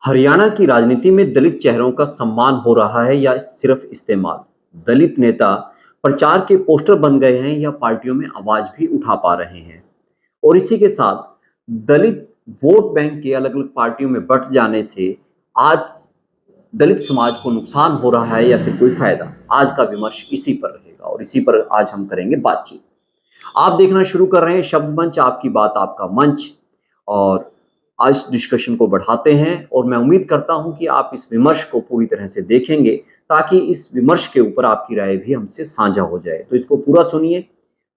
हरियाणा की राजनीति में दलित चेहरों का सम्मान हो रहा है या सिर्फ इस्तेमाल? दलित नेता प्रचार के पोस्टर बन गए हैं या पार्टियों में आवाज भी उठा पा रहे हैं? और इसी के साथ दलित वोट बैंक के अलग-अलग पार्टियों में बँट जाने से आज दलित समाज को नुकसान हो रहा है या फिर कोई फायदा? आज का विमर्श इसी पर रहेगा और इसी पर आज हम करेंगे बातचीत। आप देखना शुरू कर रहे हैं शब्द मंच, आपकी बात आपका मंच। और आज डिस्कशन को बढ़ाते हैं और मैं उम्मीद करता हूं कि आप इस विमर्श को पूरी तरह से देखेंगे ताकि इस विमर्श के ऊपर आपकी राय भी हमसे साझा हो जाए। तो इसको पूरा सुनिए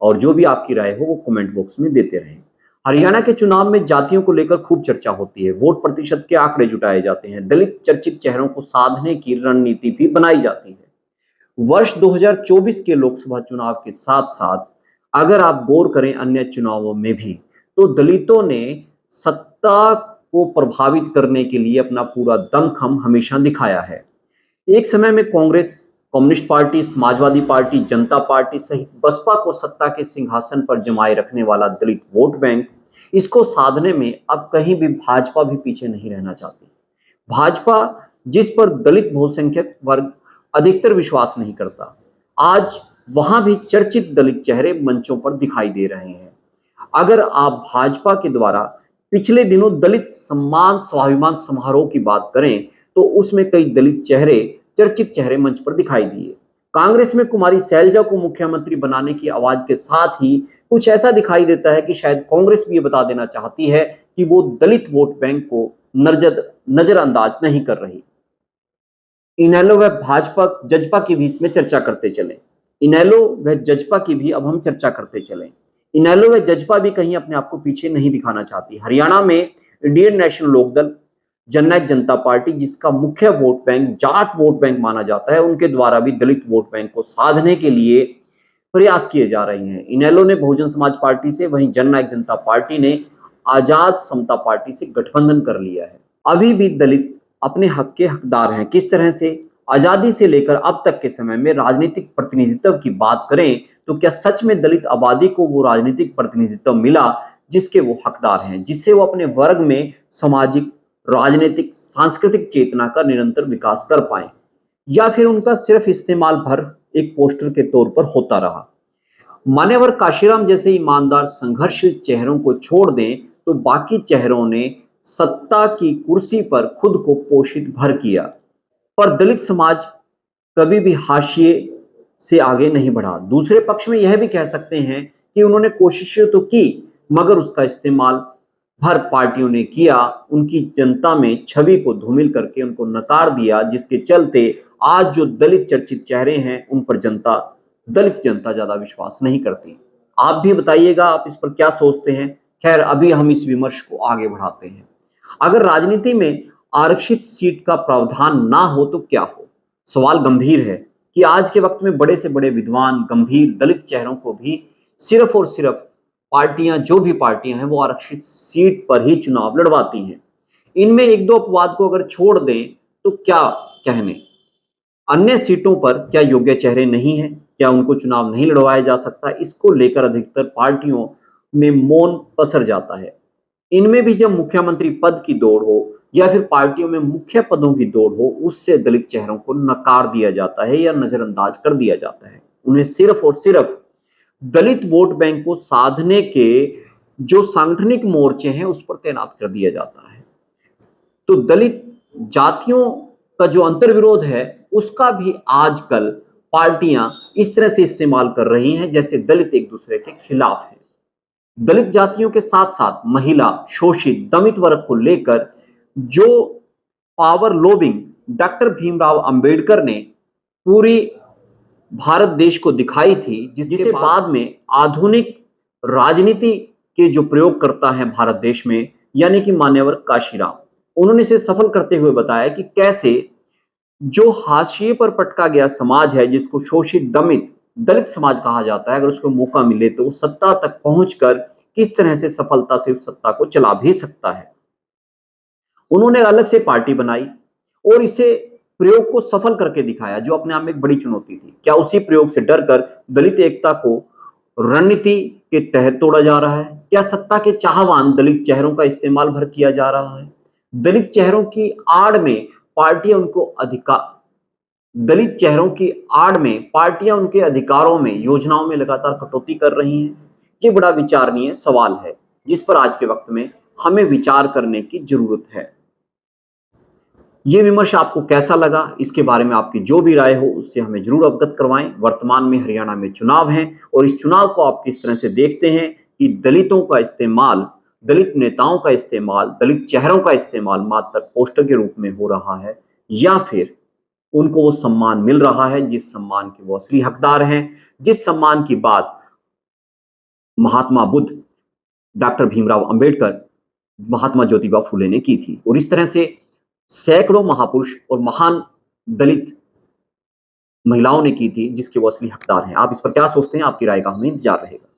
और जो भी आपकी राय हो वो कमेंट बॉक्स में देते रहें। हरियाणा के चुनाव में जातियों को लेकर खूब चर्चा होती है, वोट प्रतिशत के आंकड़े जुटाए जाते हैं, दलित चर्चित चेहरों को साधने की रणनीति भी बनाई जाती है। वर्ष 2024 के लोकसभा चुनाव के साथ साथ अगर आप गौर करें अन्य चुनावों में भी, तो दलितों ने सत्ता को प्रभावित करने के लिए अपना पूरा दमखम हमेशा दिखाया है। एक समय में Congress, communist party, Samajwadi party, जनता पार्टी सहित बसपा को सत्ता के सिंहासन पर जमाए रखने वाला दलित वोट बैंक, इसको साधने में अब कहीं भी भाजपा भी पीछे नहीं रहना चाहती। भाजपा, जिस पर दलित बहुसंख्यक वर्ग अधिकतर विश्वास नहीं करता, आज वहां भी चर्चित दलित चेहरे मंचों पर दिखाई दे रहे हैं। अगर आप भाजपा के द्वारा पिछले दिनों दलित सम्मान स्वाभिमान समारोह की बात करें, तो उसमें कई दलित चेहरे, चर्चित चेहरे मंच पर दिखाई दिए। कांग्रेस में कुमारी शैलजा को मुख्यमंत्री बनाने की आवाज के साथ ही कुछ ऐसा दिखाई देता है कि शायद कांग्रेस भी ये बता देना चाहती है कि वो दलित वोट बैंक को नजरअंदाज नहीं कर रही। इनेलो व भाजपा जजपा की भी इसमें चर्चा करते चले। इनेलो व जजपा की भी अब हम चर्चा करते चले। इनेलो व जजपा भी कहीं अपने आप को पीछे नहीं दिखाना चाहती। हरियाणा में इंडियन नेशनल लोकदल, जननायक जनता पार्टी, जिसका मुख्य vote bank Jat vote bank माना जाता है, उनके द्वारा भी दलित वोट बैंक को साधने के लिए प्रयास किए जा रहे हैं। इनेलो ने बहुजन समाज पार्टी से, वहीं जननायक जनता पार्टी ने आजाद समता पार्टी से गठबंधन कर लिया है। अभी भी दलित अपने हक के हकदार हैं। किस तरह से? आजादी से लेकर अब तक के समय में राजनीतिक प्रतिनिधित्व की बात करें तो क्या सच में दलित आबादी को वो राजनीतिक प्रतिनिधित्व मिला जिसके वो हकदार हैं, जिससे वो अपने वर्ग में सामाजिक, राजनीतिक, सांस्कृतिक चेतना का निरंतर विकास कर पाए, या फिर उनका सिर्फ इस्तेमाल भर एक पोस्टर के तौर पर होता रहा? मान्यवर काशीराम जैसे ईमानदार संघर्षशील चेहरों को छोड़ दें तो बाकी चेहरों ने सत्ता की कुर्सी पर खुद को पोषित भर किया, पर दलित समाज कभी भी हाशिए से आगे नहीं बढ़ा। दूसरे पक्ष में यह भी कह सकते हैं कि उन्होंने कोशिशें तो की, मगर उसका इस्तेमाल भर पार्टियों ने किया, उनकी जनता में छवि को धूमिल करके उनको नकार दिया, जिसके चलते आज जो दलित चर्चित चेहरे हैं उन पर दलित जनता ज्यादा विश्वास नहीं करती। आप भी बताइएगा, आप इस पर क्या सोचते हैं? खैर, अभी हम इस विमर्श को आगे बढ़ाते हैं। अगर राजनीति में आरक्षित सीट का प्रावधान ना हो तो क्या हो? सवाल गंभीर है कि आज के वक्त में बड़े से बड़े विद्वान, गंभीर दलित चेहरों को भी सिर्फ और सिर्फ पार्टियां, जो भी पार्टियां हैं, वो आरक्षित सीट पर ही चुनाव लड़वाती हैं। इनमें एक दो अपवाद को अगर छोड़ दें तो क्या कहने, अन्य सीटों पर क्या योग्य चेहरे नहीं हैं? क्या उनको चुनाव नहीं लड़वाया जा सकता? इसको लेकर अधिकतर पार्टियों में मौन पसर जाता है। इनमें भी जब मुख्यमंत्री पद की दौड़ हो या फिर पार्टियों में मुख्य पदों की दौड़ हो, उससे दलित चेहरों को नकार दिया जाता है या नजरअंदाज कर दिया जाता है। उन्हें सिर्फ और सिर्फ दलित वोट बैंक को साधने के जो सांगठनिक मोर्चे हैं उस पर तैनात कर दिया जाता है। तो दलित जातियों का जो अंतर्विरोध है उसका भी आजकल पार्टियां इस तरह से इस्तेमाल कर रही हैं जैसे दलित एक दूसरे के खिलाफ हैं। दलित जातियों के साथ साथ महिला, शोषित, दमित वर्ग को लेकर जो पावर लोबिंग डॉक्टर भीमराव अंबेडकर ने पूरी भारत देश को दिखाई थी, जिसे बाद में आधुनिक राजनीति के जो प्रयोगकर्ता हैं भारत देश में, यानी कि मान्यवर काशीराम, उन्होंने इसे सफल करते हुए बताया कि कैसे जो हाशिए पर पटका गया समाज है, जिसको शोषित, दमित, दलित समाज कहा जाता है, अगर उसको मौका मिले तो सत्ता तक पहुंचकर किस तरह से सफलता से उस सत्ता को चला भी सकता है। उन्होंने अलग से पार्टी बनाई और इसे प्रयोग को सफल करके दिखाया, जो अपने आप में एक बड़ी चुनौती थी। क्या उसी प्रयोग से डरकर दलित एकता को रणनीति के तहत तोड़ा जा रहा है? क्या सत्ता के चाहवान दलित चेहरों का इस्तेमाल भर किया जा रहा है? दलित चेहरों की आड़ में पार्टियां उनको अधिकार दलित चेहरों की आड़ में पार्टियां उनके अधिकारों में, योजनाओं में लगातार कटौती कर रही हैं। ये बड़ा विचारणीय सवाल है, जिस पर आज के वक्त में हमें विचार करने की जरूरत है। ये विमर्श आपको कैसा लगा, इसके बारे में आपकी जो भी राय हो उससे हमें जरूर अवगत करवाएं। वर्तमान में हरियाणा में चुनाव हैं और इस चुनाव को आप किस तरह से देखते हैं कि दलितों का इस्तेमाल, दलित नेताओं का इस्तेमाल, दलित चेहरों का इस्तेमाल मात्र पोस्टर के रूप में हो रहा है, या फिर उनको वो सम्मान मिल रहा है जिस सम्मान के वो असली हकदार हैं, जिस सम्मान की बात महात्मा बुद्ध, डॉक्टर भीमराव अंबेडकर, महात्मा ज्योतिबा फुले ने की थी। और इस तरह से सैकड़ों महापुरुष और महान दलित महिलाओं ने की थी जिसके वो असली हकदार हैं। आप इस पर क्या सोचते हैं? आपकी राय का हमें इंतजार रहेगा।